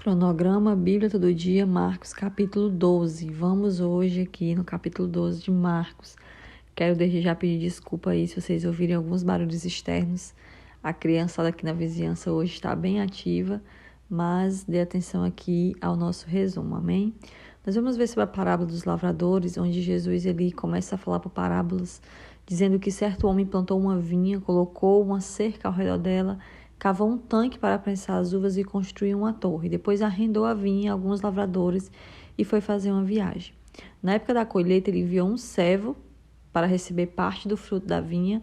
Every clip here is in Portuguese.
Cronograma Bíblia Todo Dia, Marcos, capítulo 12. Vamos hoje aqui no capítulo 12 de Marcos. Quero desde já pedir desculpa aí se vocês ouvirem alguns barulhos externos. A criançada aqui na vizinhança hoje está bem ativa, mas dê atenção aqui ao nosso resumo, amém? Nós vamos ver sobre a parábola dos lavradores, onde Jesus ele começa a falar por parábolas, dizendo que certo homem plantou uma vinha, colocou uma cerca ao redor dela, cavou um tanque para prensar as uvas e construiu uma torre. Depois arrendou a vinha a alguns lavradores e foi fazer uma viagem. Na época da colheita, ele enviou um servo para receber parte do fruto da vinha,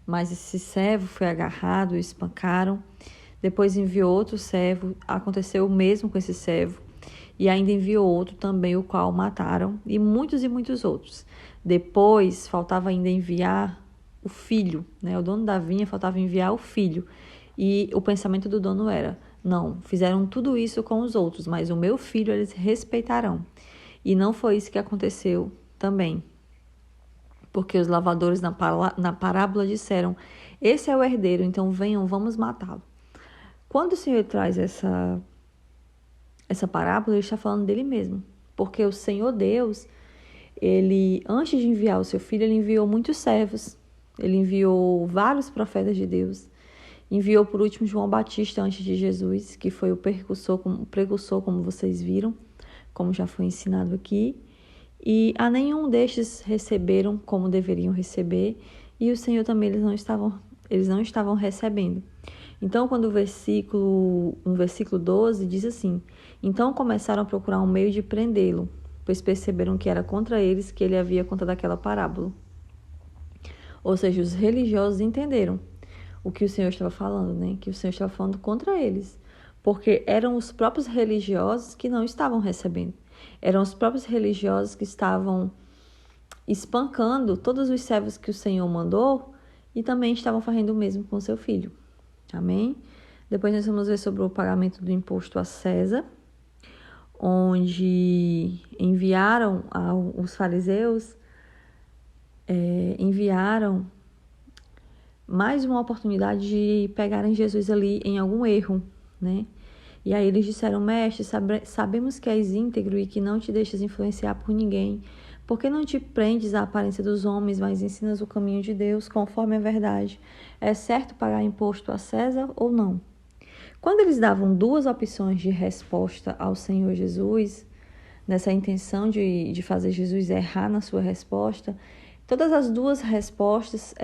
mas esse servo foi agarrado e espancaram. Depois enviou outro servo, aconteceu o mesmo com esse servo, e ainda enviou outro também, o qual mataram, e muitos outros. Depois, faltava ainda enviar o filho, né? O dono da vinha faltava enviar o filho. E o pensamento do dono era, não, fizeram tudo isso com os outros, mas o meu filho eles respeitarão. E não foi isso que aconteceu também. Porque os lavradores na parábola disseram, esse é o herdeiro, então venham, vamos matá-lo. Quando o Senhor traz essa parábola, ele está falando dele mesmo. Porque o Senhor Deus, ele, antes de enviar o seu filho, ele enviou muitos servos. Ele enviou vários profetas de Deus. Enviou por último João Batista antes de Jesus, que foi o precursor, como vocês viram, como já foi ensinado aqui. E a nenhum destes receberam como deveriam receber, e o Senhor também eles não estavam recebendo. Então, no versículo 12, diz assim, então começaram a procurar um meio de prendê-lo, pois perceberam que era contra eles que ele havia contado aquela parábola. Ou seja, os religiosos entenderam o que o Senhor estava falando, né? Que o Senhor estava falando contra eles. Porque eram os próprios religiosos que não estavam recebendo. Eram os próprios religiosos que estavam espancando todos os servos que o Senhor mandou e também estavam fazendo o mesmo com seu filho. Amém? Depois nós vamos ver sobre o pagamento do imposto a César, onde os fariseus enviaram mais uma oportunidade de pegarem Jesus ali em algum erro, né? E aí eles disseram, mestre, sabemos que és íntegro e que não te deixas influenciar por ninguém. Por que não te prendes à aparência dos homens, mas ensinas o caminho de Deus conforme a verdade? É certo pagar imposto a César ou não? Quando eles davam duas opções de resposta ao Senhor Jesus, nessa intenção de fazer Jesus errar na sua resposta, todas as duas respostas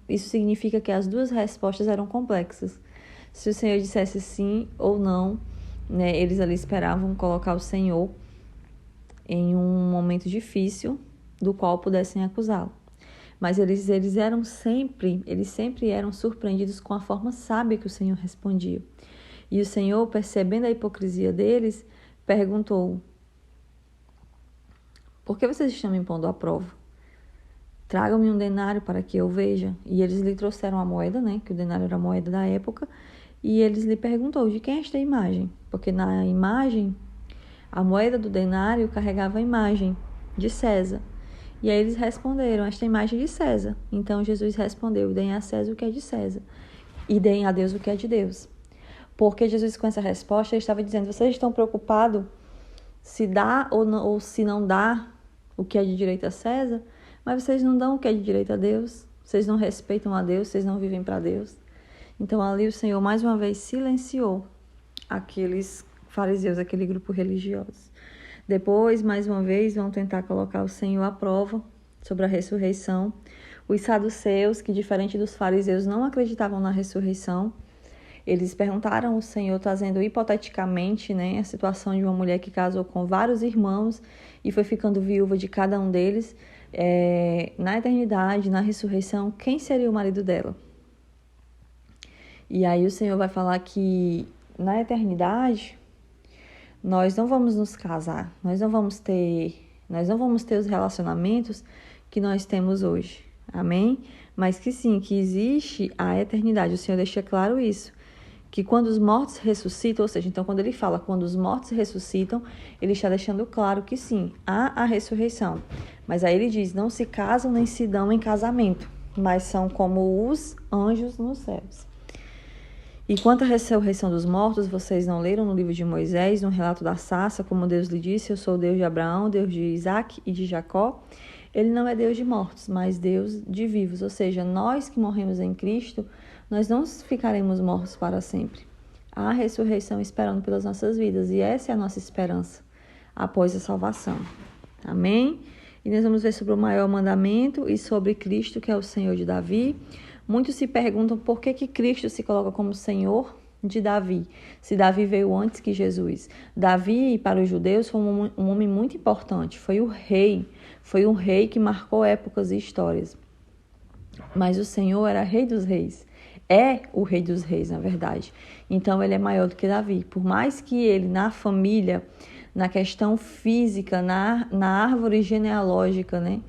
isso significa que as duas respostas eram complexas. Se o Senhor dissesse sim ou não, né, eles ali esperavam colocar o Senhor em um momento difícil do qual pudessem acusá-lo. Mas eles sempre eram surpreendidos com a forma sábia que o Senhor respondia. E o Senhor, percebendo a hipocrisia deles, perguntou, por que vocês estão me pondo à prova? Tragam-me um denário para que eu veja. E eles lhe trouxeram a moeda, né? Que o denário era a moeda da época. E eles lhe perguntou, de quem é esta imagem? Porque na imagem, a moeda do denário carregava a imagem de César. E aí eles responderam, esta imagem é de César. Então Jesus respondeu, deem a César o que é de César. E deem a Deus o que é de Deus. Porque Jesus, com essa resposta, ele estava dizendo, vocês estão preocupados se dá ou se não dá o que é de direito a César? Mas vocês não dão o que é de direito a Deus, vocês não respeitam a Deus, vocês não vivem para Deus. Então ali o Senhor mais uma vez silenciou aqueles fariseus, aquele grupo religioso. Depois, mais uma vez, vão tentar colocar o Senhor à prova sobre a ressurreição. Os saduceus, que diferente dos fariseus não acreditavam na ressurreição, eles perguntaram ao Senhor, trazendo hipoteticamente, né, a situação de uma mulher que casou com vários irmãos e foi ficando viúva de cada um deles. Na eternidade, na ressurreição, quem seria o marido dela? E aí o Senhor vai falar que na eternidade nós não vamos nos casar, nós não vamos ter os relacionamentos que nós temos hoje, amém? Mas que sim, que existe a eternidade, o Senhor deixa claro isso, que quando os mortos ressuscitam, ou seja, então quando ele fala quando os mortos ressuscitam, ele está deixando claro que sim, há a ressurreição. Mas aí ele diz, não se casam nem se dão em casamento, mas são como os anjos nos céus. E quanto à ressurreição dos mortos, vocês não leram no livro de Moisés, no relato da sarça, como Deus lhe disse, eu sou o Deus de Abraão, Deus de Isaac e de Jacó. Ele não é Deus de mortos, mas Deus de vivos. Ou seja, nós que morremos em Cristo, nós não ficaremos mortos para sempre. Há ressurreição esperando pelas nossas vidas, e essa é a nossa esperança após a salvação. Amém? E nós vamos ver sobre o maior mandamento e sobre Cristo, que é o Senhor de Davi. Muitos se perguntam por que Cristo se coloca como Senhor de Davi, se Davi veio antes que Jesus. Davi, para os judeus, foi um homem muito importante, foi um rei que marcou épocas e histórias. Mas o Senhor era rei dos reis, é o rei dos reis, na verdade. Então ele é maior do que Davi. Por mais que ele, na família, na questão física, na árvore genealógica, né,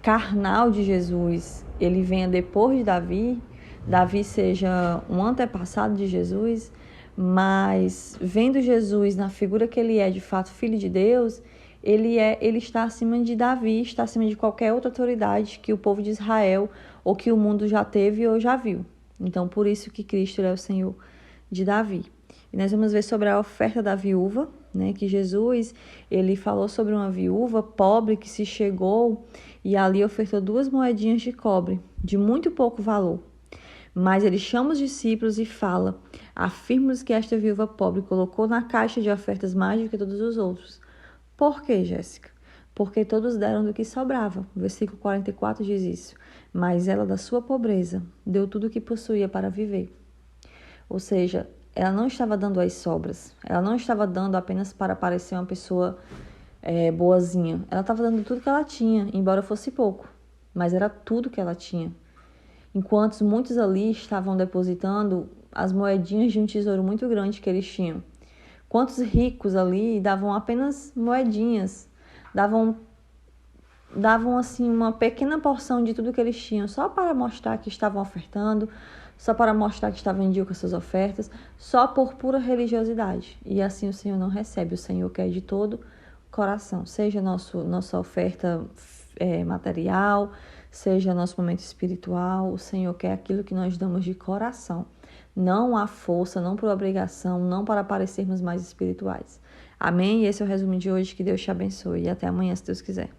carnal de Jesus, ele venha depois de Davi seja um antepassado de Jesus, mas vendo Jesus na figura que ele é, de fato, filho de Deus, ele está acima de Davi, está acima de qualquer outra autoridade que o povo de Israel ou que o mundo já teve ou já viu. Então, por isso que Cristo é o Senhor de Davi. E nós vamos ver sobre a oferta da viúva, né? Que Jesus, ele falou sobre uma viúva pobre que se chegou e ali ofertou 2 moedinhas de cobre, de muito pouco valor. Mas ele chama os discípulos e fala: afirma-nos que esta viúva pobre colocou na caixa de ofertas mais do que todos os outros. Por quê, Jéssica? Porque todos deram do que sobrava. O versículo 44 diz isso. Mas ela, da sua pobreza, deu tudo o que possuía para viver. Ou seja, ela não estava dando as sobras. Ela não estava dando apenas para parecer uma pessoa boazinha. Ela estava dando tudo que ela tinha, embora fosse pouco. Mas era tudo que ela tinha. Enquanto muitos ali estavam depositando as moedinhas de um tesouro muito grande que eles tinham. Quantos ricos ali davam apenas moedinhas, davam assim uma pequena porção de tudo que eles tinham, só para mostrar que estavam ofertando, só para mostrar que estavam em dia com as suas ofertas, só por pura religiosidade. E assim o Senhor não recebe, o Senhor quer de todo coração, seja nossa oferta material, seja nosso momento espiritual, o Senhor quer aquilo que nós damos de coração. Não há força, não por obrigação, não para parecermos mais espirituais. Amém? E esse é o resumo de hoje. Que Deus te abençoe. E até amanhã, se Deus quiser.